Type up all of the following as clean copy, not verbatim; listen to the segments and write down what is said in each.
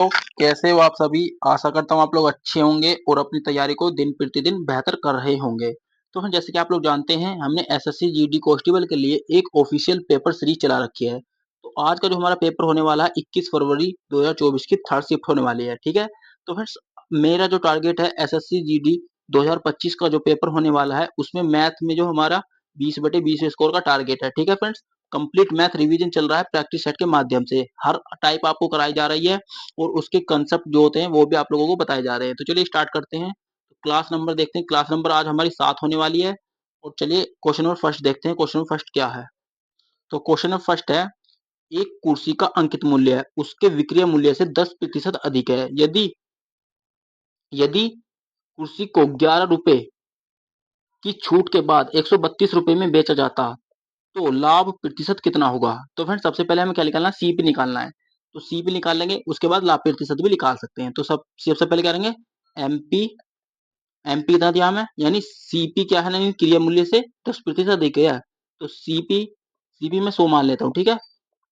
तो कैसे हो आप सभी। आशा करता हूँ आप लोग अच्छे होंगे और अपनी तैयारी को दिन प्रतिदिन बेहतर कर रहे होंगे। तो हम जैसे कि आप लोग जानते हैं हमने एसएससी जीडी कांस्टेबल के लिए एक ऑफिशियल पेपर सीरीज चला रखी है। तो आज का जो हमारा पेपर होने वाला है 21 फरवरी 2024 की थर्ड शिफ्ट होने वाली है। ठीक है। तो फ्रेंड्स मेरा जो टारगेट है एसएससी जीडी 2025 का जो पेपर होने वाला है उसमें मैथ में जो हमारा 20/20 स्कोर का टारगेट है। ठीक है फ्रेंड्स। कंप्लीट मैथ रिवीजन चल रहा है प्रैक्टिस सेट के माध्यम से। हर टाइप आपको कराई जा रही है और उसके कंसेप्ट जो होते हैं वो भी आप लोगों को बताए जा रहे हैं। तो चलिए स्टार्ट करते हैं। तो क्लास नंबर देखते हैं। क्लास नंबर आज हमारी 7 होने वाली है। और चलिए क्वेश्चन नंबर फर्स्ट देखते हैं। क्वेश्चन नंबर फर्स्ट क्या है। तो क्वेश्चन नंबर फर्स्ट है, एक कुर्सी का अंकित मूल्य है उसके विक्रय मूल्य से 10% अधिक है। यदि यदि कुर्सी को 11 रुपए की छूट के बाद 132 रुपए में बेचा जाता तो लाभ प्रतिशत कितना होगा। तो फ्रेंड सबसे पहले हमें क्या निकालना है, सीपी निकालना है। तो सीपी निकाल लेंगे उसके बाद लाभ प्रतिशत भी निकाल सकते हैं। तो सबसे पहले क्या करेंगे, एमपी एमपी कितना दिया हमें, यानी सीपी क्या है ना, क्रिया मूल्य से 10% अधिक है। तो सीपी सीपी में 100 मान लेता हूँ। ठीक है।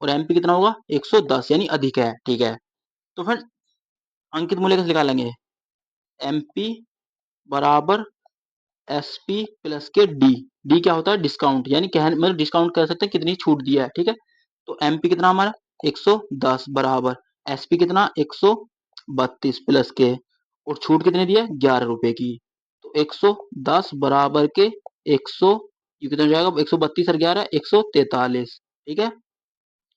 और एमपी कितना होगा 110 यानी अधिक है। ठीक है। तो फिर अंकित मूल्य कैसे निकालेंगे, एमपी बराबर एसपी प्लस के डी। डी क्या होता है, डिस्काउंट, यानी कह मतलब डिस्काउंट कर सकते हैं कितनी छूट दिया है। ठीक है। तो एमपी कितना हमारा 110 बराबर एसपी कितना 132 प्लस के, और छूट कितने दिया 11 रुपए की। तो 110 बराबर के 100, ये कितना हो जाएगा 132 और 11 143। ठीक है।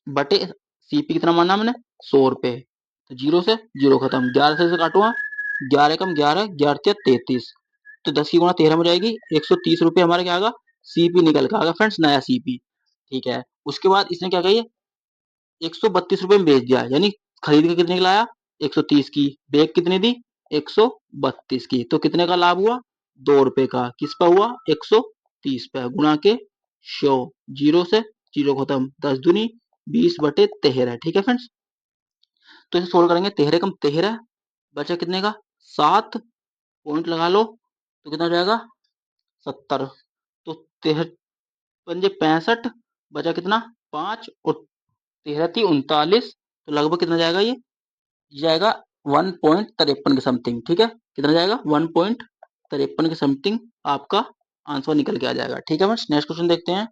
बटे सीपी कितना माना हमने 100 रुपए। तो जीरो से जीरो खत्म, 11 से काटूंगा, 11 कम 11, 11 33। तो 10 की गुणा 13 में जाएगी, 130 रुपए हमारा क्या आएगा, सीपी निकल के आएगा फ्रेंड्स, नया सीपी। ठीक है। उसके बाद इसने क्या कही, 132 रुपए में बेच दिया, यानी खरीद के कितने की लाया 130 की, बेच कितनी दी 132 की। तो कितने का लाभ हुआ 2 रुपए का। किस पर हुआ 130 पे, गुणा के 100, जीरो से जीरो खत्म, 10 दूनी 20/13। ठीक है फ्रेंड्स। तो इसे सोल्व करेंगे, 13 कम 13 बचा कितने का 7, पॉइंट लगा लो तो कितना हो जाएगा 70। तो 13×5 बचा कितना 5, और 13×3 39। तो लगभग कितना जाएगा ये जाएगा 1.53 के समथिंग। ठीक है। कितना जाएगा 1.53 के समथिंग आपका आंसर निकल के आ जाएगा। ठीक है फ्रेंड्स। नेक्स्ट क्वेश्चन देखते हैं।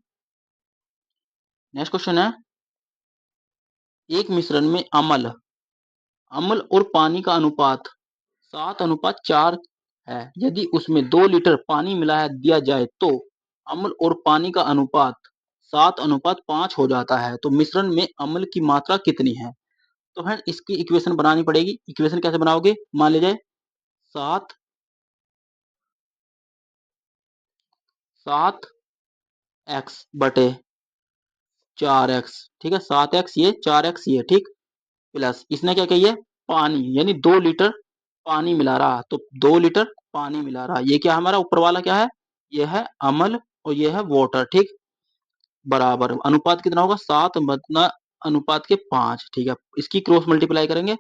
नेक्स्ट क्वेश्चन है, एक मिश्रण में अम्ल अम्ल और पानी का अनुपात 7:4 है। यदि उसमें 2 लीटर पानी मिला दिया जाए तो अम्ल और पानी का अनुपात 7:5 हो जाता है। तो मिश्रण में अम्ल की मात्रा कितनी है। तो फ्रेंड इसकी इक्वेशन बनानी पड़ेगी। इक्वेशन कैसे बनाओगे, मान लीजिए 7x/4x। ठीक है, 7x ये 4x ये। ठीक। प्लस इसने क्या कही है, पानी, यानी 2 लीटर पानी मिला रहा, तो 2 लीटर पानी मिला रहा। ये क्या हमारा ऊपर वाला क्या है, ये है अम्ल और ये है वाटर। ठीक। बराबर अनुपात कितना होगा 7/5। ठीक है। इसकी क्रॉस मल्टीप्लाई करेंगे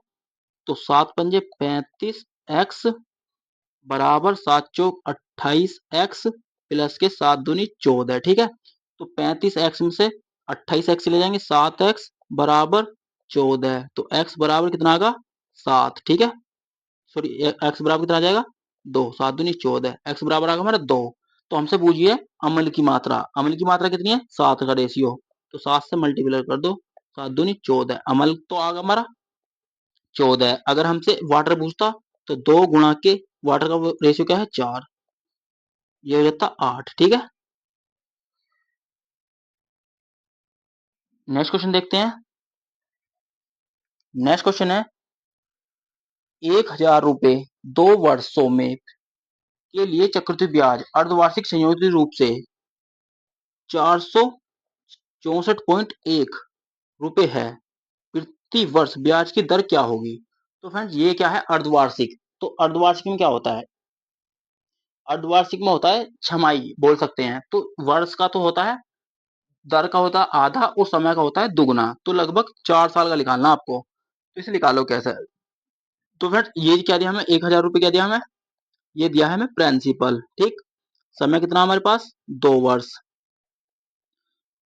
तो 7×5 = 35x बराबर 7×4 = 28x प्लस के 7×2 = 14। ठीक है। तो 35x में से 28x ले जाएंगे, 7x बराबर 14। तो x बराबर कितना आएगा 7। ठीक है। सॉरी, x बराबर कितना आ जाएगा 2, 7×2 = 14, x बराबर आ गया हमारा 2। तो हमसे पूछिए अम्ल की मात्रा, अम्ल की मात्रा कितनी है 7 का रेशियो। तो 7 से मल्टीप्लाई कर दो, 7×2 = 14, अम्ल तो आ गया हमारा 14। अगर हमसे वाटर पूछता तो 2 गुणा के वाटर का रेशियो क्या है 4, ये हो जाता 8। ठीक है। नेक्स्ट क्वेश्चन देखते हैं। नेक्स्ट क्वेश्चन है, 1000 रुपए 2 वर्षों में के लिए चक्रवृद्धि ब्याज अर्धवार्षिक संयोजित रूप से 464.1 रुपए है। प्रति वर्ष ब्याज की दर क्या होगी। तो फ्रेंड्स ये क्या है अर्धवार्षिक। तो अर्धवार्षिक में क्या होता है, अर्धवार्षिक में होता है छमाही बोल सकते हैं। तो वर्ष का तो होता है, दर का होता है आधा, और समय का होता है दुगुना। तो लगभग 4 साल का निकालना आपको। तो इसे निकालो कैसे। तो फ्रेंड्स ये क्या दिया हमें 1000 रुपए, क्या दिया हमें, ये दिया है हमें प्रिंसिपल। ठीक। समय कितना हमारे पास 2 वर्ष,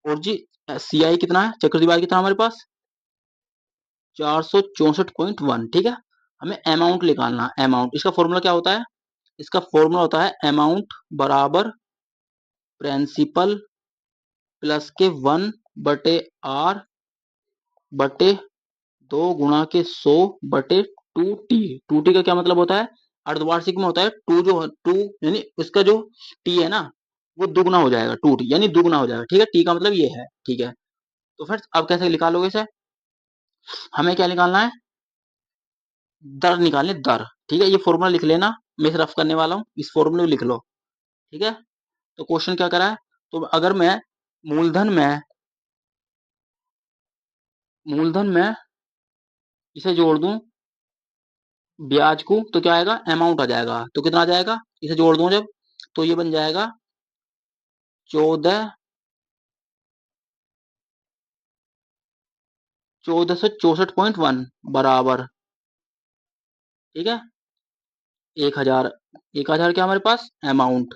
और जी सीआई कितना है चक्रवृद्धि ब्याज कितना हमारे पास 464.1, ठीक है। हमें अमाउंट निकालना, अमाउंट, इसका फॉर्मूला क्या होता है? इसका फॉर्मूला होता है अमाउंट बराबर प्रिंसिपल प्लस के 1/r बटे 2 × 100/2t। 2t का क्या मतलब होता है? अर्धवार्षिक में होता है टू, जो टू यानी उसका जो टी है ना वो दुगना हो जाएगा, 2t यानी दुगना हो जाएगा, ठीक है। टी का मतलब ये है, ठीक है। तो फिर अब कैसे निकालोगे इसे? हमें क्या निकालना है? दर निकालने, दर, ठीक है। ये फॉर्मूला लिख लेना, मैं इसे रफ करने वाला हूँ, इस फॉर्मूले को लिख लो, ठीक है। तो क्वेश्चन क्या करा है? तो अगर मैं मूलधन में मूलधन में इसे जोड़ दूं ब्याज को, तो क्या आएगा? अमाउंट आ जाएगा। तो कितना आ जाएगा इसे जोड़ दूं जब? तो ये बन जाएगा 1464.1 बराबर, ठीक है, 1000। 1000 क्या हमारे पास? अमाउंट,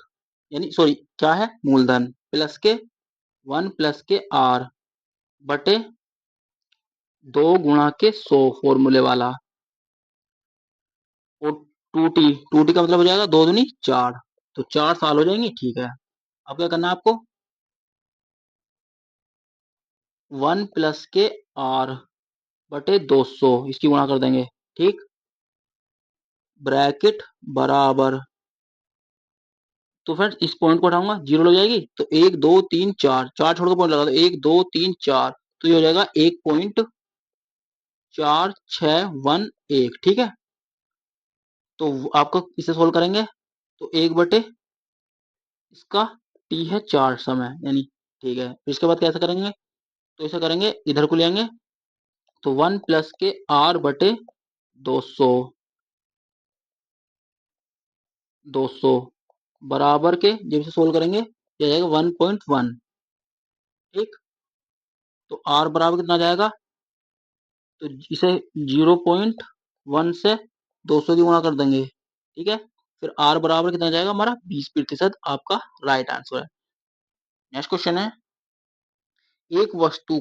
यानी सॉरी क्या है? मूलधन, प्लस के 1 प्लस के आर बटे 2 × 100 फॉर्मूले वाला, और 2t, 2t का मतलब हो जाएगा 2 दूनी 4, तो 4 साल हो जाएंगे, ठीक है। अब क्या करना है आपको? 1 प्लस के आर बटे 200 इसकी गुणा कर देंगे, ठीक, ब्रैकेट बराबर। तो फ्रेंड्स इस पॉइंट को हटाऊंगा, जीरो हो जाएगी, तो 1 2 3 4, 4 छोड़ के पॉइंट लगा दो, 1 2 3 4, तो ये हो जाएगा 1.4611, ठीक है। तो आपको इसे सोल्व करेंगे तो 1 बटे इसका टी है 4 समय, यानी, ठीक है। फिर इसके बाद कैसे करेंगे? तो इसे करेंगे, इधर को ले आएंगे, तो 1 प्लस के आर बटे 200, 200 बराबर के, जब इसे सोल्व करेंगे ये आ जाएगा 1.1, ठीक। तो आर बराबर कितना आ जाएगा? तो इसे 0.1 से 200 की गुणा कर देंगे, ठीक है। फिर आर बराबर कितना आ जाएगा हमारा? 20%, आपका राइट आंसर है। नेक्स्ट क्वेश्चन है, एक वस्तु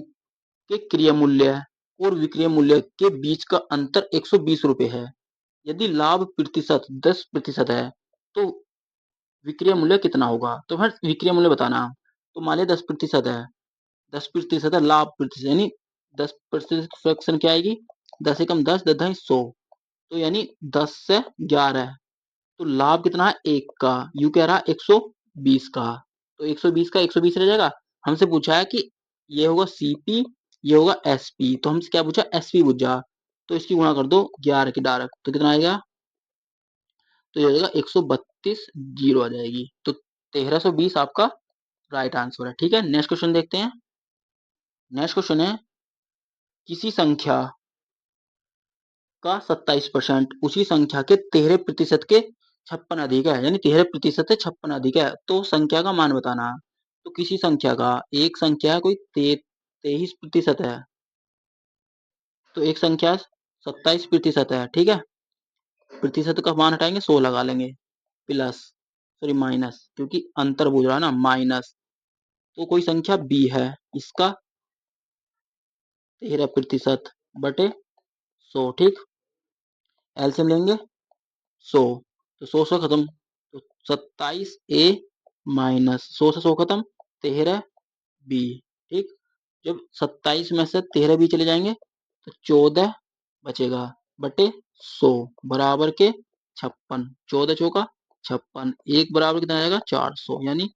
के क्रय मूल्य और विक्रय मूल्य के बीच का अंतर 120 रुपए है। यदि लाभ प्रतिशत 10% है तो विक्रय मूल्य कितना होगा? तो फिर विक्रय मूल्य बताना। तो मान लिया 10% है, 10% है, लाभ प्रतिशत यानी 10% फ्रैक्शन क्या आएगी? 10 एकम 10, 10 ढाई 100, तो यानी 10 से 11, तो लाभ कितना है? 1 का, यू कह रहा है 120 का, तो 120 का 120 रह जाएगा। हमसे पूछा है कि ये होगा सीपी, ये होगा एसपी, तो हमसे क्या पूछा? एसपी पूछा, तो इसकी गुणा कर दो 11 की डायरेक्ट, तो कितना आएगा? तो ये हो जाएगा 132, जीरो आ जाएगी, तो 1320 आपका राइट आंसर है, ठीक है। नेक्स्ट क्वेश्चन देखते हैं। नेक्स्ट क्वेश्चन है, किसी संख्या का 27% उसी संख्या के 13% के 56 अधिक है, यानी 13% से 56 अधिक है, तो संख्या का मान बताना। तो किसी संख्या का, एक संख्या है कोई 23% है, तो एक संख्या 27% है, ठीक है। प्रतिशत का मान हटाएंगे 100 लगा लेंगे, प्लस, सॉरी माइनस, क्योंकि अंतर बोल रहा है ना, माइनस। तो कोई संख्या बी है, इसका 13% बटे 100, ठीक। एलसीएम लेंगे 100, तो 100 से खत्म, तो 27 ए माइनस 100 से 100 खत्म, 13 बी, ठीक। जब 27 में से 13 बी चले जाएंगे तो 14 बचेगा, बटे 100 बराबर के 56, 14 चौका 56, एक बराबर कितना आएगा? 400, यानी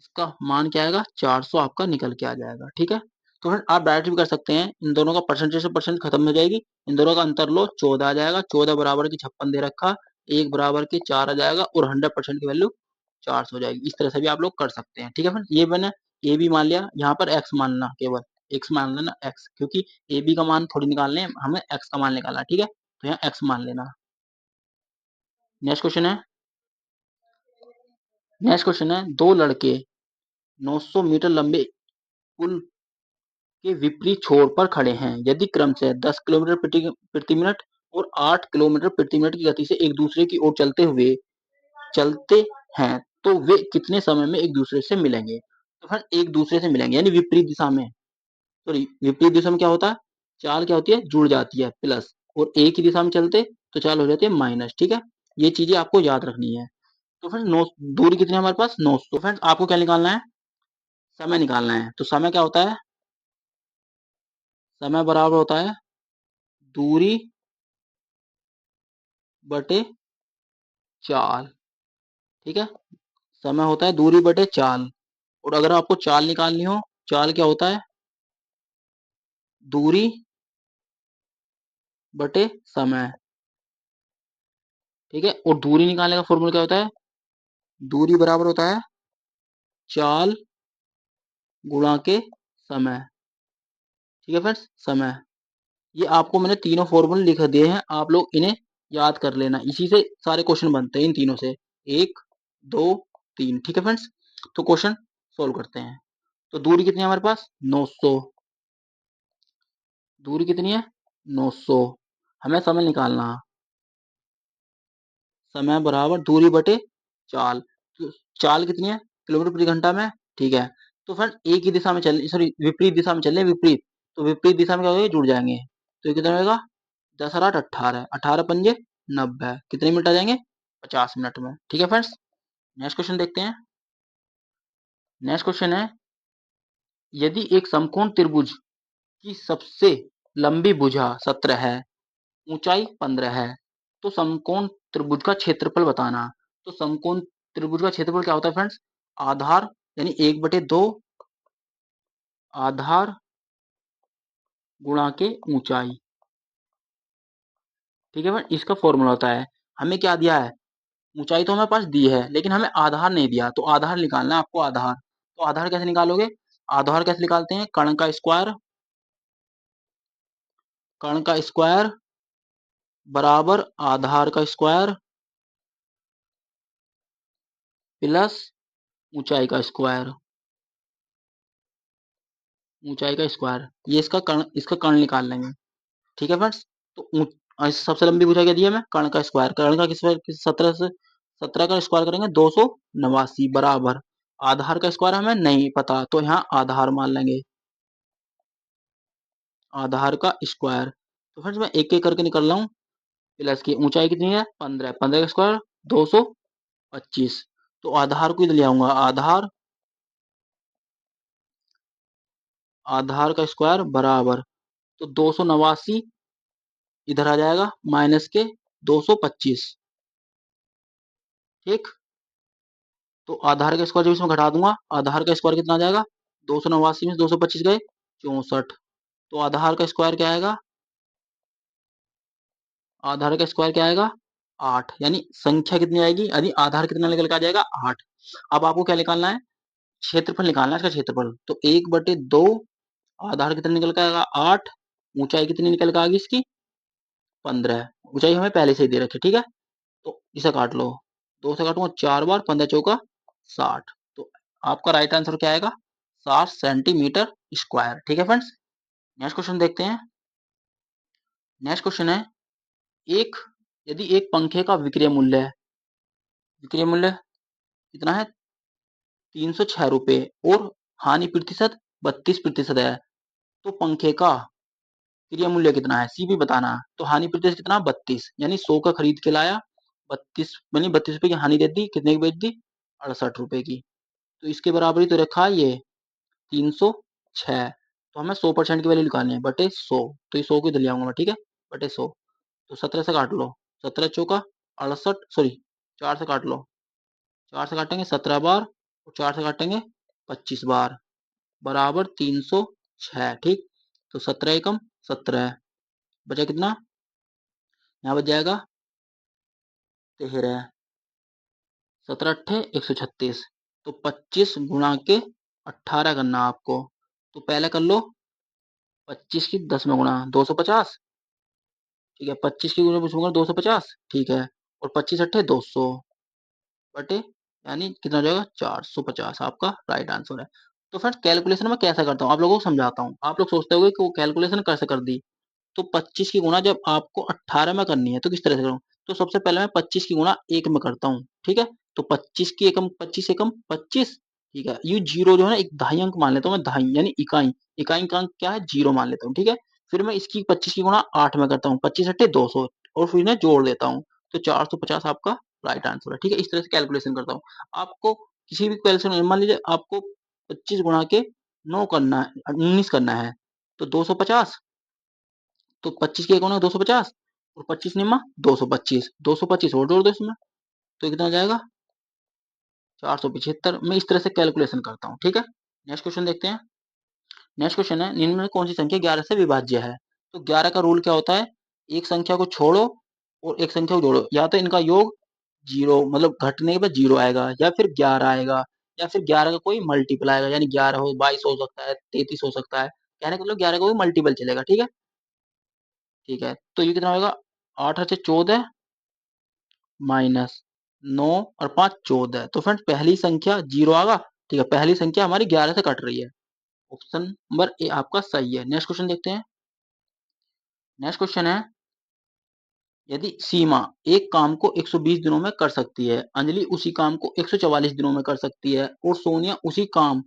इसका मान क्या आएगा? 400 आपका निकल के आ जाएगा, ठीक है। तो फ्रेंड आप डायरेक्ट भी कर सकते हैं, इन दोनों का परसेंटेज से परसेंट खत्म हो जाएगी, इन दोनों का अंतर लो, 14 आ जाएगा, 14 बराबर की 56 दे रखा, एक बराबर के 4 आ जाएगा, और 100% की वैल्यू 400 हो जाएगी। इस तरह से भी आप लोग कर सकते हैं, ठीक है फ्रेंड। ये मैंने ए बी मान लिया, यहाँ पर एक्स मानना, केवल एक्स मान लेना, एक्स, क्योंकि ए बी का मान थोड़ी निकालने, हमें एक्स का मान निकालना, ठीक है। तो यहाँ एक्स मान लेना। नेक्स्ट क्वेश्चन है, नेक्स्ट क्वेश्चन है, दो लड़के 900 मीटर लंबे पुल के विपरीत छोर पर खड़े हैं। यदि क्रम से 10 किलोमीटर प्रति मिनट और 8 किलोमीटर प्रति मिनट की गति से एक दूसरे की ओर चलते हैं, तो वे कितने समय में एक दूसरे से मिलेंगे? तो फिर एक दूसरे से मिलेंगे यानी विपरीत दिशा में, सॉरी विपरीत दिशा में क्या होता है? चाल क्या होती है, जुड़ जाती है प्लस, और एक ही दिशा में चलते तो चाल हो जाती है माइनस। ठीक है, ये चीजें आपको याद रखनी है। तो फ्रेंड नौ, दूरी कितनी है हमारे पास, 900। तो फ्रेंड आपको क्या निकालना है, समय निकालना है। तो समय क्या होता है, समय बराबर होता है दूरी बटे चाल। ठीक है, समय होता है दूरी बटे चाल। और अगर आपको चाल निकालनी हो, चाल क्या होता है, दूरी बटे समय। ठीक है, और दूरी निकालने का फॉर्मूला क्या होता है, दूरी बराबर होता है चाल गुणा के समय। ठीक है फ्रेंड्स, समय, ये आपको मैंने तीनों फॉर्मूले लिख दिए हैं, आप लोग इन्हें याद कर लेना, इसी से सारे क्वेश्चन बनते हैं, इन तीनों से, एक, दो, तीन। ठीक है फ्रेंड्स, तो क्वेश्चन सोल्व करते हैं। तो दूरी कितनी है हमारे पास, 900। दूरी कितनी है, 900। हमें समय निकालना, समय बराबर दूरी बटे चाल। तो चाल कितनी है, किलोमीटर प्रति घंटा में। ठीक है, तो फ्रेंड एक ही दिशा में चल, सॉरी विपरीत दिशा में चले, विपरीत, तो विपरीत दिशा में क्या होगा, जुड़ जाएंगे। तो ये कितना होगा, 10 और 8 18, 18 पंजे 90, कितने मिनट आ जाएंगे, 50 मिनट में। ठीक है फ्रेंड्स, नेक्स्ट क्वेश्चन देखते हैं। नेक्स्ट क्वेश्चन है, यदि एक समकोण त्रिभुज की सबसे लंबी भुजा 17 है, ऊंचाई 15 है, तो समकोण त्रिभुज का क्षेत्रफल बताना। तो समकोण त्रिभुज का क्षेत्रफल क्या होता है फ्रेंड्स, आधार यानी 1/2 आधार गुणा के ऊंचाई। ठीक है फ्रेंड, इसका फॉर्मूला होता है, हमें क्या दिया है, ऊंचाई तो हमें पास दी है, लेकिन हमें आधार नहीं दिया, तो आधार निकालना है आपको, आधार। तो आधार कैसे निकालोगे, आधार कैसे निकालते हैं, कर्ण का स्क्वायर, कर्ण का स्क्वायर बराबर आधार का स्क्वायर प्लस ऊंचाई का स्क्वायर, ऊंचाई का स्क्वायर, ये इसका कर्ण निकाल लेंगे। ठीक है फ्रेंड्स, तो सबसे लंबी भुजा क्या दी है, हमें कर्ण का स्क्वायर, कर्ण का स्क्वायर 17 से 17 का स्क्वायर करेंगे 289 बराबर आधार का स्क्वायर हमें नहीं पता, तो यहाँ आधार मान लेंगे, आधार का स्क्वायर। तो फ्रेंड्स मैं एक एक करके निकल रहा हूँ, प्लस की ऊंचाई कितनी है 15, 15 का स्क्वायर 225। तो आधार को इधर ले आऊंगा, आधार, आधार का स्क्वायर बराबर, तो 289 इधर आ जाएगा माइनस के 225। ठीक, तो आधार का स्क्वायर जब इसमें घटा दूंगा, आधार का स्क्वायर कितना आ जाएगा, 289 में 225 गए 64। तो आधार का स्क्वायर क्या आएगा, आधार का स्क्वायर क्या आएगा 8, यानी संख्या कितनी आएगी, यानी आधार कितना निकल के आ जाएगा 8। अब आपको क्या निकालना है, क्षेत्रफल निकालना है, इसका क्षेत्रफल। तो 1/2 आधार कितना निकल के आएगा 8, ऊंचाई कितनी निकल के आ गई इसकी 15, ऊंचाई हमें पहले से ही दे रखी है। ठीक है, तो इसे काट लो, 2 से काटूंगा 4 बार, 15 चौका 60। तो आपका राइट आंसर क्या आएगा, 60 सेंटीमीटर स्क्वायर। ठीक है फ्रेंड्स, नेक्स्ट क्वेश्चन देखते हैं। नेक्स्ट क्वेश्चन है, एक, यदि एक पंखे का विक्रय मूल्य है, विक्रय मूल्य कितना है 306 रुपए, और हानि प्रतिशत 32% है, तो पंखे का क्रय मूल्य कितना है, सी भी बताना। तो हानि प्रतिशत कितना 32, यानी 100 का खरीद के लाया, 32 यानी 32 रुपए की हानि दे दी, कितने की बेच दी 68 रुपए की। तो इसके बराबर ही तो रखा है ये 306। तो हमें 100% की वैल्यू निकालनी है, बटे 100, तो ये 100 को इधर ले आऊंगा मैं। ठीक है, बटे 100, तो 17 से काट लो, 17 चौका 68, सॉरी 4 से काट लो, 4 से काटेंगे 17 बार, और 4 से काटेंगे 25 बार, बराबर 306। ठीक, तो 17 एकम 17, बचा कितना, यहाँ बच जाएगा 13, 17 अट्ठे 136। तो 25 गुणा के 18 करना आपको। तो पहले कर लो 25 की 10 में गुणा 250। ठीक है, 25 की गुणा 250। ठीक है, और 25 अट्ठे 200 बटे, यानी कितना हो जाएगा 450, आपका राइट आंसर है। तो फ्रेंड्स कैलकुलेशन में कैसे करता हूँ आप लोगों को समझाता हूँ। आप लोग सोचते होंगे कि वो कैलकुलेशन कैसे कर दी, तो 25 की गुणा जब आपको 18 में करनी है तो किस तरह से करूँ, तो सबसे पहले मैं 25 की गुणा 1 में करता हूँ। ठीक है, तो 25 की एकम 25 एकम 25। ठीक है, ये जीरो जो है ना, एक दहाई अंक मान लेता हूँ मैं, दहाई यानी इकाई, इकाई का अंक क्या है जीरो मान लेता हूँ। ठीक है, फिर मैं इसकी 25 की गुणा 8 में करता हूँ, 25 अट्ठे 200 और फिर इन्हें जोड़ देता हूँ, तो 450 आपका राइट आंसर है। ठीक है, इस तरह से कैलकुलेशन करता हूँ। आपको किसी भी कैलकुलेशन, मान लीजिए आपको 25 गुणा के 9 करना है, 19 करना है, तो 250, तो 25 के गुणा 250 और 25 निम्मा 225, 225 और जोड़ दो इसमें, तो कितना हो जाएगा 475। मैं इस तरह से कैलकुलेशन करता हूँ। ठीक है, नेक्स्ट क्वेश्चन देखते हैं। नेक्स्ट क्वेश्चन है, निम्न में कौन सी संख्या 11 से विभाज्य है? तो 11 का रूल क्या होता है, एक संख्या को छोड़ो और एक संख्या को जोड़ो, या तो इनका योग जीरो, मतलब घटने के बाद जीरो आएगा, या फिर 11 आएगा, या फिर 11 का कोई मल्टीपल आएगा, यानी 11 हो 22 हो सकता है, 33 हो सकता है, कहने का मतलब 11 का कोई मल्टीपल चलेगा। ठीक है, ठीक है, तो ये कितना होगा, 8 से 14 माइनस 9 और 5 14, तो फ्रेंड्स पहली संख्या जीरो आएगा। ठीक है, पहली संख्या हमारी 11 से कट रही है, ऑप्शन नंबर ए आपका सही है। नेक्स्ट क्वेश्चन देखते हैं। नेक्स्ट क्वेश्चन है, यदि सीमा एक काम को 120 दिनों में कर सकती है, अंजलि उसी काम को 144 दिनों में कर सकती है और सोनिया उसी काम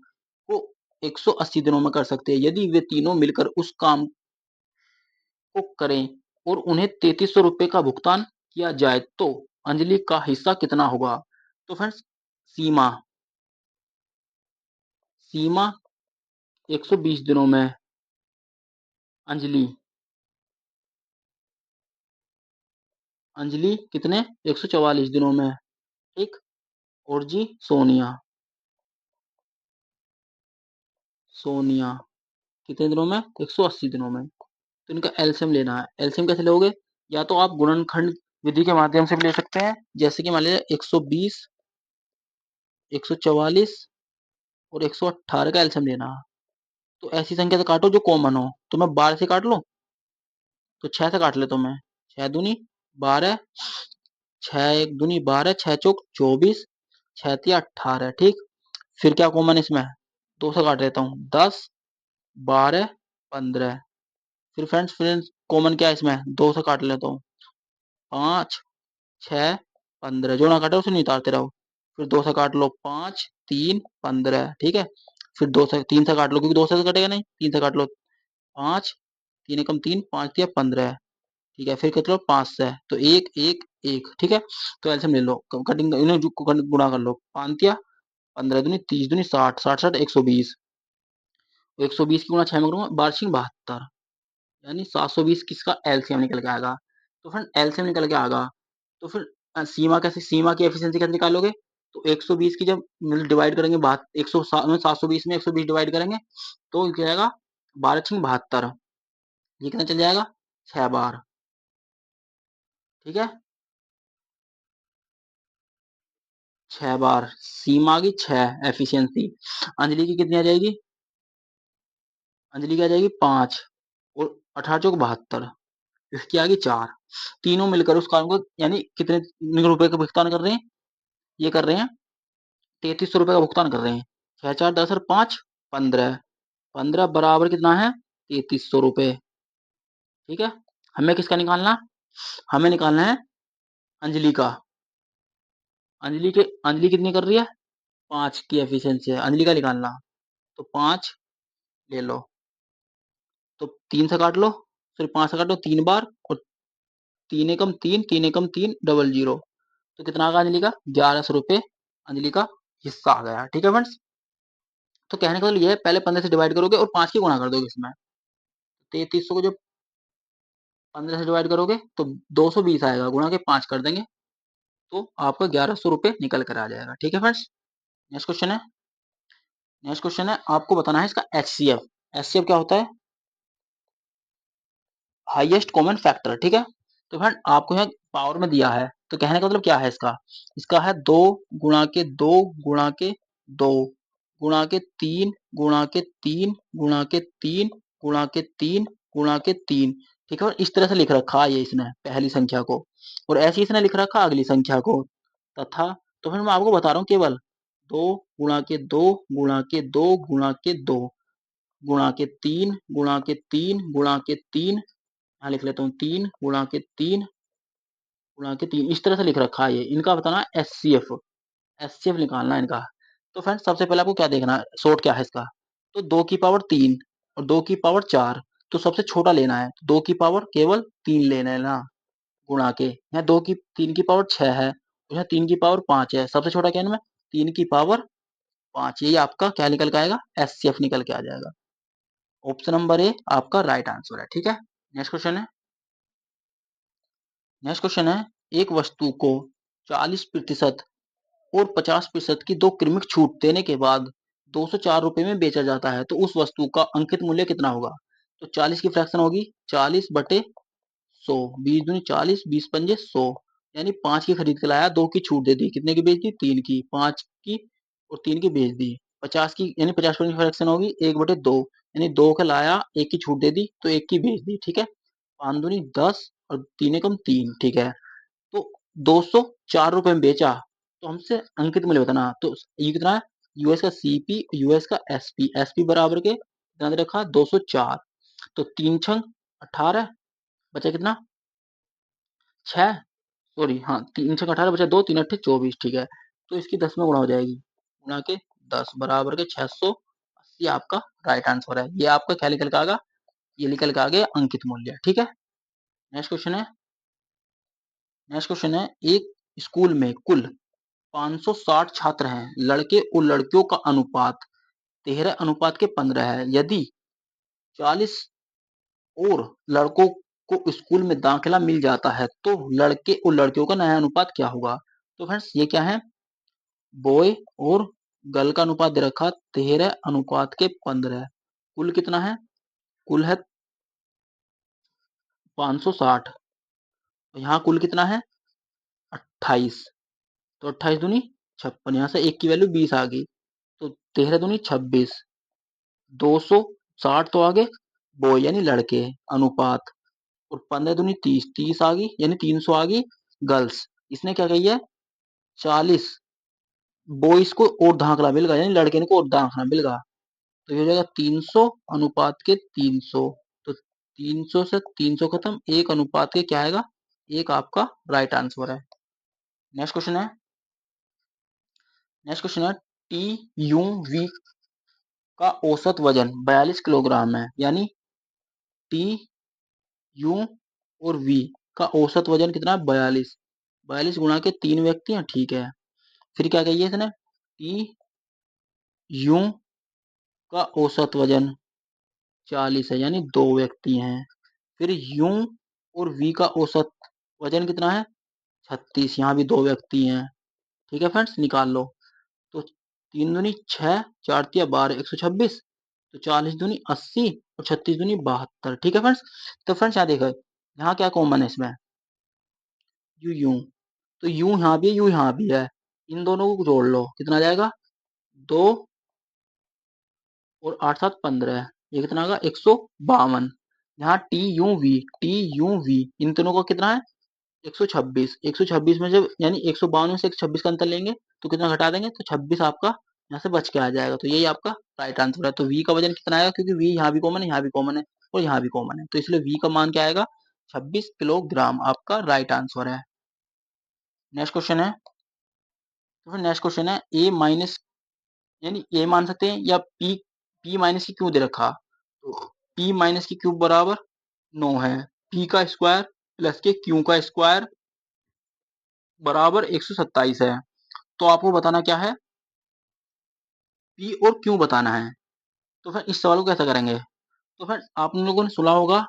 को 180 दिनों में कर सकती है, यदि वे तीनों मिलकर उस काम को करें और उन्हें 3300 रुपए का भुगतान किया जाए तो अंजलि का हिस्सा कितना होगा? तो फ्रेंड्स सीमा सीमा 120 दिनों में अंजलि अंजलि कितने 144 दिनों में, ठीक, और जी सोनिया सोनिया कितने दिनों में 180 दिनों में। तो इनका एलसीएम लेना है। एलसीएम कैसे लोगे, या तो आप गुणनखंड विधि के माध्यम से भी ले सकते हैं, जैसे कि मान लीजिए 120 144 और 118 का एलसीएम लेना है। तो ऐसी संख्या से काटो जो कॉमन हो, तो मैं 12 से काट लूं, तो 6 से काट लेता हूं मैं, 6 दूनी 12, 6 एक दूनी 12, 6 चौक 24, 6 तिया 18, ठीक। फिर क्या कॉमन इसमें, 2 से काट लेता हूँ, 10 12 15। फिर फ्रेंड्स कॉमन क्या है इसमें, 2 से काट लेता हूँ, 5 6 15, जो ना काटे उसे नहीं उतारते रहो। फिर 2 से काट लो, 5 3 15, ठीक है। फिर 2 से 3 से काट लो, क्योंकि 2 से तो कटेगा नहीं, 3 से काट लो, 5 3 एकम 3 5 तिया 15, ठीक है। फिर कितना 5 से, तो 1 1 1, ठीक है। तो एलसीएम ले लो, कटिंग इन्हें गुणा कर लो, 5 तिया 15 दूनी 30 दूनी 60, 60 60 120, 120 की गुणा 6 में करूंगा, 12 72, यानी 720 किसका एलसीएम निकल के आएगा। तो फ्रेंड एलसीएम निकल के आएगा, तो फिर सीमा कैसे, सीमा की एफिशिएंसी कैसे निकालोगे, तो 120 की जब डिवाइड करेंगे, बात 720 में 120 डिवाइड करेंगे, तो क्या आएगा 12 6 72, ये कितना चल जाएगा 6 बार, ठीक है। 6 बार सीमा की 6 एफिशिएंसी, अंजलि की कितनी आ जाएगी, अंजलि की आ जाएगी 5 और 18 चौक 72, इसकी आ गई 4, तीनों मिलकर उस काम को, यानी कितने रुपए का भुगतान कर रहे हैं, ये कर रहे हैं 3300 रुपए का भुगतान कर रहे हैं। 6 4 10 और 5 15, 15 बराबर कितना है 3300 रुपए, ठीक है। हमें किसका निकालना, हमें निकालना है अंजलि का। अंजलि कितनी कर रही है, 5 की एफिशिएंसी है, अंजलि का निकालना, तो 5 ले लो, तो 3 से काट लो, फिर 5 से काटो 3 बार, और 3 एकम 3 3 एकम 3 डबल जीरो, तो कितना आ गया अंजलि का 1100 रुपए, अंजलि का हिस्सा आ गया, ठीक है फ्रेंड्स। तो कहने का मतलब ये है, पहले 15 से डिवाइड करोगे और 5 की गुणा कर दोगे इसमें, 3300 को जब 15 से डिवाइड करोगे तो 220 आएगा, गुणा के 5 कर देंगे, तो आपका 1100 रुपए निकल कर आ जाएगा, ठीक है फ्रेंड्स। नेक्स्ट क्वेश्चन है, नेक्स्ट क्वेश्चन है, आपको बताना है इसका एचसीएफ। एचसीएफ क्या होता है, हाईएस्ट कॉमन फैक्टर, ठीक है। तो फ्रेंड आपको यहाँ पावर में दिया है, तो कहने का मतलब क्या है इसका, इसका है 2 गुणा के 2 गुणा के 2 गुणा के 3 गुणा के 3 गुणा के 3 गुणा के 3 गुणा के 3, ठीक है। और इस तरह से लिख रखा है ये इसने पहली संख्या को, और ऐसे ही इसने लिख रखा अगली संख्या को, तथा, तो फिर मैं आपको बता रहा हूँ केवल 2 गुणा के 2 गुणा के 2 गुणा के 2 गुणा के 3 गुणा के 3 गुणा के 3, यहाँ लिख लेता हूँ 3 गुणा के 3 गुणा के 3, इस तरह से लिख रखा है ये। इनका बताना है एचसीएफ, एचसीएफ निकालना है इनका। तो फ्रेंड्स सबसे पहले आपको क्या देखना है, शॉर्ट क्या है इसका, तो 2 की पावर 3 और 2 की पावर 4, तो सबसे छोटा लेना है, 2 की पावर केवल 3 लेना है ना, गुणा के। यहाँ 3 की पावर 6 है, तो यहाँ 3 की पावर 5 है। सबसे छोटा क्या है इनमें? 3 की पावर 5। यही आपका क्या निकल के आएगा? एचसीएफ निकल के आ जाएगा। ऑप्शन नंबर ए आपका राइट आंसर है। ठीक है, नेक्स्ट क्वेश्चन है। नेक्स्ट क्वेश्चन है, एक वस्तु को 40% और 50% की 2 क्रमिक छूट देने के बाद 204 रुपए में बेचा जाता है, तो उस वस्तु का अंकित मूल्य कितना होगा? तो 40 की फ्रैक्शन होगी 40 बटे 100, 20 दूनी 40, 20 पंजे 100, यानी 5 की खरीद के लाया, 2 की छूट दे दी, कितने की बेच दी? 3 की, 5 की और 3 की बेच दी। 50 की यानी 50% की फ्रैक्शन होगी 1 बटे 2, यानी 2 का लाया, 1 की छूट दे दी तो 1 की बेच दी। ठीक है, 5 दूनी 10 और 3 एकम 3। ठीक है, तो 204 रुपए में बेचा, तो हमसे अंकित मूल्य बताना। तो ये कितना है? यूएस का सीपी, यूएस का एसपी, एसपी बराबर के कितना दे रखा? 204। तो 3 छंग 18, बचा कितना? 6, सॉरी हाँ, 3 छंग 18 बचा 2, 3 अट्ठे 24। ठीक है, तो इसकी 10 में गुणा हो जाएगी, गुणा के 10 बराबर के 680 आपका राइट आंसर है। ये आपका क्या निकल के आ गया? ये निकल के आ गया अंकित मूल्य। ठीक है, नेक्स्ट क्वेश्चन है। नेक्स्ट क्वेश्चन है, एक स्कूल में कुल 560 छात्र हैं, लड़के और लड़कियों का अनुपात 13:15 है। यदि 40 और लड़कों को स्कूल में दाखिला मिल जाता है, तो लड़के और लड़कियों का नया अनुपात क्या होगा? तो फ्रेंड्स ये क्या है? बॉय और गर्ल का अनुपात दे रखा 13:15। कुल कितना है? कुल है 560, यहाँ कुल कितना है? 28। तो 28 दूनी 56, यहाँ से 1 की वैल्यू 20 आ गई, तो 13 दूनी 26, 260 तो आगे बॉय यानी लड़के अनुपात, और 15 दूनी 30, 30 आ गई यानी 300 आ गई गर्ल्स। इसने क्या कही है? 40 बॉयज को और दाखिला मिलेगा, यानी लड़के को और दाखिला मिलेगा, तो ये हो जाएगा 300 अनुपात के 300। तो 300 से 300 खत्म, एक अनुपात के क्या आएगा? एक आपका राइट आंसर है। नेक्स्ट क्वेश्चन है। नेक्स्ट क्वेश्चन है, टी यू वी का औसत वजन 42 किलोग्राम है, यानी टी यू और वी का औसत वजन कितना है? 42। 42 गुणा के 3 व्यक्ति हैं। ठीक है, फिर क्या कहिए इसने? टी यू का औसत वजन 40 है, यानी 2 व्यक्ति हैं। फिर यू और वी का औसत वजन कितना है? 36, यहाँ भी 2 व्यक्ति हैं। ठीक है फ्रेंड्स, निकाल लो। तो 3 दूनी 6, 4 तिया 12, 126, तो 40 दूनी 80 और 36 दूनी 72। ठीक है फ्रेंड्स, तो फ्रेंड्स यहाँ देखो, यहाँ क्या कॉमन है इसमें? यू यू, तो यू यहाँ भी है, यू यहाँ भी है, इन दोनों को जोड़ लो, कितना आ जाएगा? 2 और 8 7 15, ये कितना होगा? 152। यहाँ टी यू वी इन दोनों का कितना है? 126। 126 में जब यानी 152 में से 126 का अंतर लेंगे तो कितना घटा देंगे? तो 26 आपका यहाँ से बच के आ जाएगा, तो यही आपका राइट आंसर है। तो वी का वजन कितना आएगा? क्योंकि वी यहाँ भी कॉमन है, यहाँ भी कॉमन है और यहाँ भी कॉमन है, तो इसलिए वी का मान क्या आएगा? 26 किलोग्राम आपका राइट आंसर है। नेक्स्ट क्वेश्चन है। तो फिर नेक्स्ट क्वेश्चन है, ए माइनस यानी ए मान सकते हैं या पी, पी माइनस की क्यों दे रखा? तो पी माइनस की क्यूब बराबर 9 है, पी का स्क्वायर प्लस के क्यू का स्क्वायर बराबर 127 है। तो आपको बताना क्या है? पी और क्यू बताना है। तो फिर इस सवाल को कैसे करेंगे? तो फिर आप लोगों ने सुना होगा,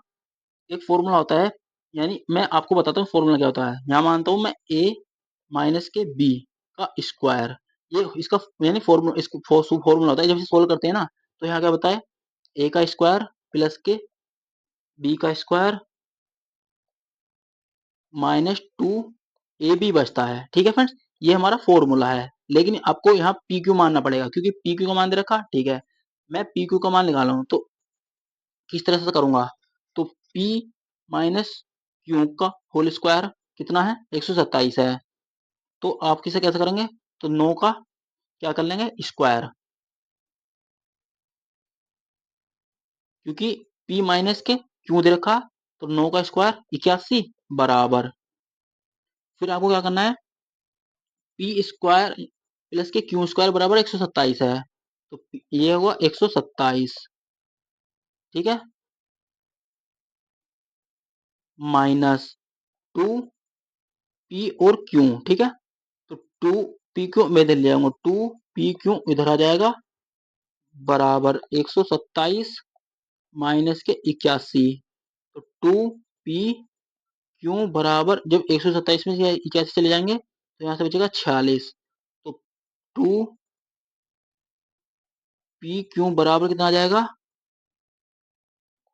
एक फॉर्मूला होता है, यानी मैं आपको बताता हूँ फॉर्मूला क्या होता है। यहाँ मानता हूँ मैं ए माइनस के बी का स्क्वायर, ये इसका यानी फॉर्मूला, इसको फॉर्मूला होता है। जब इसे सोल्व करते हैं ना, तो यहाँ क्या बताए? ए का स्क्वायर प्लस के बी का स्क्वायर माइनस 2ab बचता है। ठीक है फ्रेंड्स, ये हमारा फॉर्मूला है, लेकिन आपको यहाँ पी क्यू मानना पड़ेगा, क्योंकि पी क्यू का मान दे रखा। ठीक है, मैं पी क्यू का मान निकाला हूँ, तो किस तरह से करूंगा? तो पी माइनस क्यू का होल स्क्वायर कितना है? 127 है। तो आप किसे कैसे करेंगे? तो 9 का क्या कर लेंगे? स्क्वायर, क्योंकि पी माइनस के क्यू दे रखा, तो 9 का स्क्वायर 81 बराबर। फिर आपको क्या करना है? पी स्क्वायर प्लस के क्यू स्क्वायर बराबर 127 है, तो ये हुआ 127। ठीक है, माइनस 2 पी और क्यू, ठीक है। तो 2 पी क्यू मैं इधर ले आऊंगा, 2 पी क्यू इधर आ जाएगा, बराबर 127 माइनस के 81। तो 2 पी क्यू बराबर, जब 127 में से 81 चले जाएंगे तो यहाँ से बचेगा 46। तो 2 पी क्यू बराबर कितना आ जाएगा,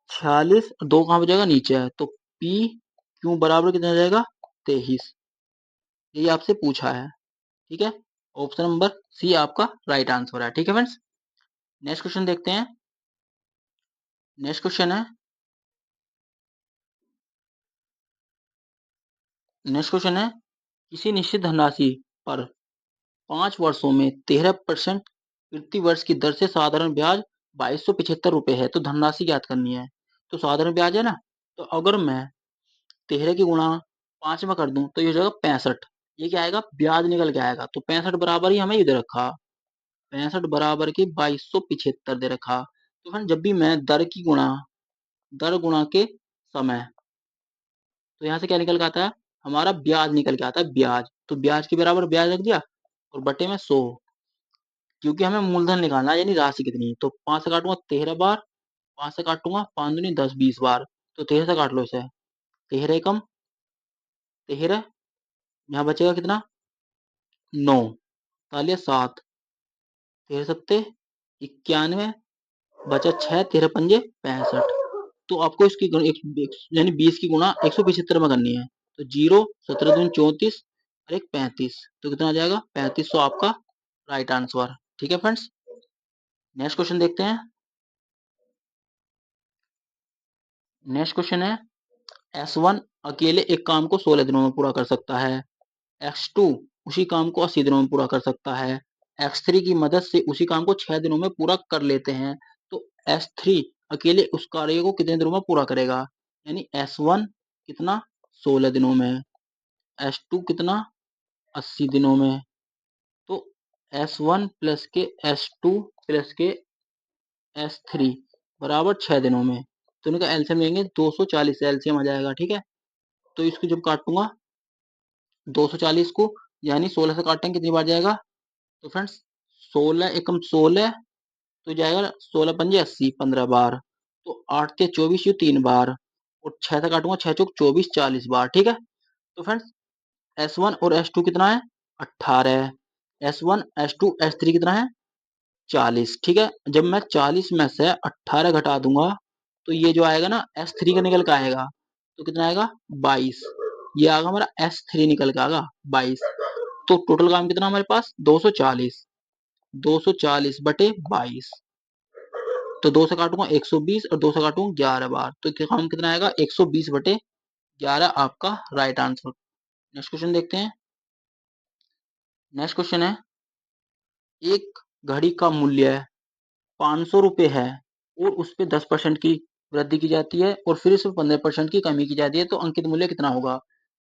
46। दो कहाँ बचेगा, नीचे है, तो पी क्यू बराबर कितना आ जाएगा, 23। ये आपसे पूछा है, ठीक है। ऑप्शन नंबर सी आपका राइट आंसर है, ठीक है फ्रेंड्स। नेक्स्ट क्वेश्चन देखते हैं। नेक्स्ट क्वेश्चन है, किसी निश्चित धनराशि पर 5 वर्षों में 13% प्रति वर्ष की दर से साधारण ब्याज 2275 रुपये है, तो धनराशि ज्ञात करनी है। तो साधारण ब्याज है ना, तो अगर मैं 13 की गुणा 5 में कर दूं तो ये हो जाएगा 65। ये क्या आएगा, ब्याज निकल के आएगा। तो 65 बराबर ही हमें ये दे रखा, 65 बराबर की 2275 दे रखा। तो फिर जब भी मैं दर गुणा के समय, तो यहाँ से क्या निकल के आता है, हमारा ब्याज निकल के आता है, ब्याज। तो ब्याज के बराबर ब्याज रख दिया और बटे में 100, क्योंकि हमें मूलधन निकालना है, यानी राशि कितनी। तो 5 से काटूंगा 13 बार, 5 से काटूंगा 5 दूनी 10 20 बार, तो 13 से काट लो इसे, 13 कम 13, यहाँ बचेगा कितना, 9, तालिया 7, 13 सत्ते 91, बचा 6, 13 पंजे 65। तो आपको इसकी यानी 20 की गुणा 175 में करनी है। तो 0, 17 दूनी 34 और एक 35, तो कितना आ जाएगा, 3500 आपका राइट आंसर, ठीक है फ्रेंड्स। नेक्स्ट क्वेश्चन देखते हैं। नेक्स्ट क्वेश्चन है, S1 अकेले एक काम को 16 दिनों में पूरा कर सकता है, X2 उसी काम को 80 दिनों में पूरा कर सकता है, X3 की मदद से उसी काम को 6 दिनों में पूरा कर लेते हैं। तो S3 अकेले उस कार्य को कितने दिनों में पूरा करेगा, यानी S1 कितना 16 दिनों में, S2 कितना 80 दिनों में। तो S1 प्लस के S2 प्लस के S3 बराबर 6 दिनों में। तो इनका एलसीएम लेंगे 240 एलसीएम आ जाएगा, ठीक है। तो इसको जब काटूंगा 240 को, यानी 16 से काटेंगे कितनी बार जाएगा, तो फ्रेंड्स 16 एकम 16, तो जाएगा 16 पंजे 80 15 बार, तो 8 के 24 ये 3 बार, और 6 से काटूंगा 6 चौक 24 40 बार, ठीक है। तो फ्रेंड्स S1 और S2 कितना है, 18, S1 S2 S3 कितना है 40, ठीक है। जब मैं 40 में से 18 घटा दूंगा तो ये जो आएगा ना S3 का निकल के आएगा, तो कितना आएगा 22। ये आएगा हमारा S3 निकल के आएगा 22। तो टोटल काम कितना हमारे पास 240, 240 बटे 22। तो 2 से काटूंगा 120 और 2 से काटूंगा 11 बार, तो काम कितना आएगा 120 बटे 11 आपका राइट आंसर। नेक्स्ट क्वेश्चन देखते हैं। नेक्स्ट क्वेश्चन है, एक घड़ी का मूल्य 500 रुपये है और उस पे 10% की वृद्धि की जाती है और फिर इसमें 15% की कमी की जाती है, तो अंकित मूल्य कितना होगा।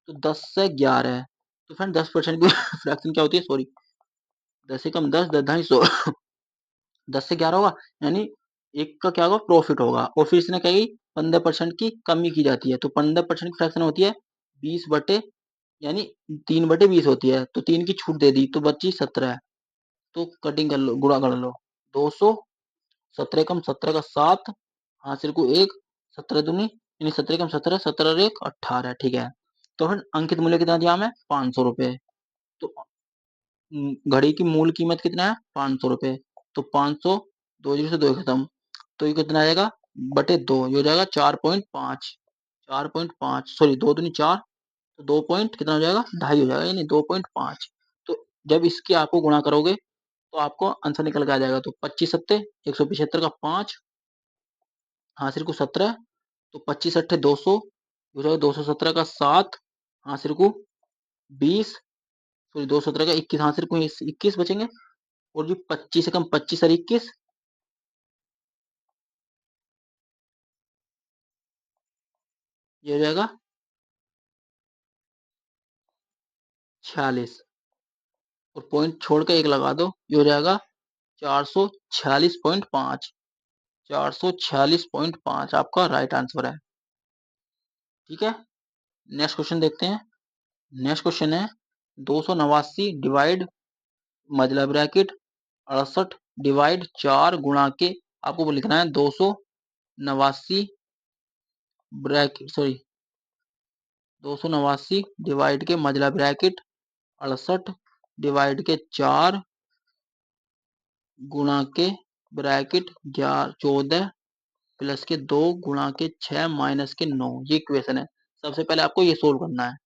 तो 10 से 11, तो फ्रेंड 10% की फ्रैक्शन क्या होती है, सॉरी 10 से कम 10, 10 ढाई 100, 10 से 11 होगा, यानी एक का क्या होगा प्रॉफिट होगा, और फिर इसने कही 15% की कमी की जाती है, तो 15% की फ्रैक्शन होती है 20 बटे, यानी 3/20 होती है, तो 3 की छूट दे दी तो बची 17। तो कटिंग कर लो, गुणा कर लो, 200, 17 कम 17 का 7, हासिल को 1, 17 दूनी यानी 17 कम 17, 17 और 1 18, ठीक है। तो फिर अंकित मूल्य कितना दिया हमें 500 रुपये। तो घड़ी की मूल कीमत कितना है 500 रुपये, तो 500, 2 जीरो से 2 खत्म, तो ये कितना आएगा बटे 2, ये हो जाएगा 4.5, 4.5 सॉरी 2 दूनी 4, तो 2 पॉइंट कितना हो जाएगा 2.5 हो जाएगा, यानी 2.5। तो जब इसकी आपको गुणा करोगे तो आपको आंसर निकल के आ जाएगा। तो 25 सत्ते 175 का 5, हासिल को 17, तो 25 अट्ठे 200, हो जाएगा 217 का 7, हासिल को 20, सॉरी 217 का 21, हासिल को 21 बचेंगे, और जो 25 से कम 25 और 21, ये हो जाएगा 46, और पॉइंट छोड़ के एक लगा दो, ये हो जाएगा 446.5, 446.5 आपका राइट आंसर है, ठीक है। नेक्स्ट क्वेश्चन देखते हैं। नेक्स्ट क्वेश्चन है 289 डिवाइड मजला ब्रैकेट 68 डिवाइड 4 गुणा के, आपको लिखना है 289 ब्रैकेट सॉरी 289 डिवाइड के मजला ब्रैकेट 68 डिवाइड के 4 गुणा के ब्रैकेट 14 प्लस के 2 गुणा के 6 माइनस के 9, ये इक्वेशन है। सबसे पहले आपको ये सोल्व करना है।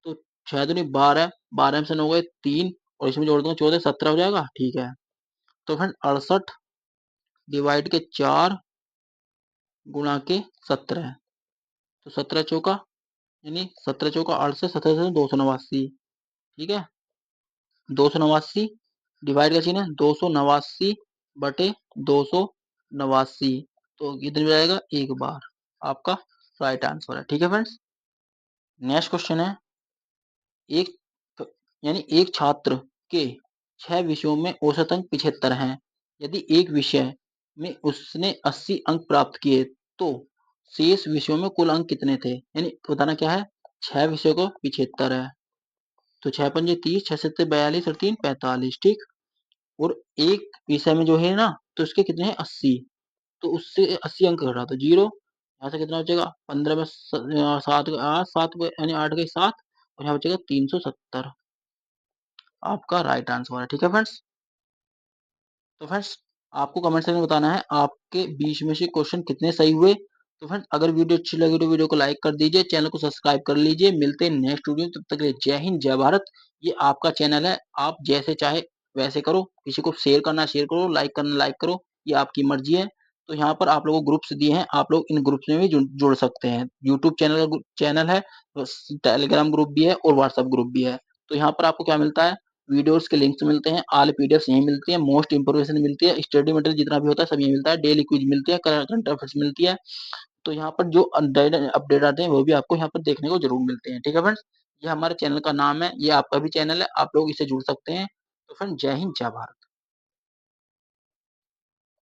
तो 6 दूनी 12, 12 में से 9 गए 3 और इसमें जोड़ दूंगा 14, 17 हो जाएगा। ठीक है, तो फ्रेंड 68 डिवाइड के 4 गुणा के 17, तो 17 चौका यानी 17 चौका 68, 17 से 289। ठीक है, 289 डिवाइड का चिन्ह है 289 बटे 289, तो कितने में जाएगा एक बार, आपका राइट आंसर है। ठीक है फ्रेंड्स, नेक्स्ट क्वेश्चन है एक यानी एक छात्र के 6 विषयों में औसत अंक 75 हैं। यदि एक विषय में उसने 80 अंक प्राप्त किए तो शेष विषयों में कुल अंक कितने थे। यानी बताना क्या है, 6 विषयों को 75 है, तो 6 पंजे 30, 6 सत्ते 42 और 3 45। ठीक, और एक विषय में जो है ना, तो उसके कितने हैं 80, तो उससे 80 अंक घटा तो 0, यहाँ से कितना बचेगा 15 में 7 8 7 यानी 8 गई 7, और यहाँ बचेगा 370, आपका राइट आंसर है। ठीक है फ्रेंड्स, तो फ्रेंड्स आपको कमेंट सेक्शन में बताना है आपके बीच में से क्वेश्चन कितने सही हुए। तो फ्रेंड्स अगर वीडियो अच्छी लगी तो वीडियो को लाइक कर दीजिए, चैनल को सब्सक्राइब कर लीजिए। मिलते हैं नेक्स्ट वीडियो में, तब तक के लिए जय हिंद जय भारत। ये आपका चैनल है, आप जैसे चाहे वैसे करो, किसी को शेयर करना शेयर करो, लाइक करना लाइक करो, ये आपकी मर्जी है। तो यहाँ पर आप लोगों को ग्रुप्स दिए हैं, आप लोग इन ग्रुप्स में भी जुड़ सकते हैं। यूट्यूब चैनल का चैनल है, टेलीग्राम ग्रुप भी है और व्हाट्सएप ग्रुप भी है। तो यहाँ पर आपको क्या मिलता है, वीडियोस के लिंक्स मिलते हैं, ऑल पीडीएफ यहीं मिलती है, मोस्ट इंफॉर्मेशन मिलती है, स्टडी मटेरियल जितना भी होता है सब यहीं मिलता है, डेली क्विज मिलती है, करंट अफेयर्स मिलती है। तो यहाँ पर जो अपडेट आते हैं वो भी आपको यहाँ पर देखने को जरूर मिलते हैं। ठीक है फ्रेंड्स, ये हमारे चैनल का नाम है, ये आपका भी चैनल है, आप लोग इससे जुड़ सकते हैं। तो फ्रेंड जय हिंद जय भारत।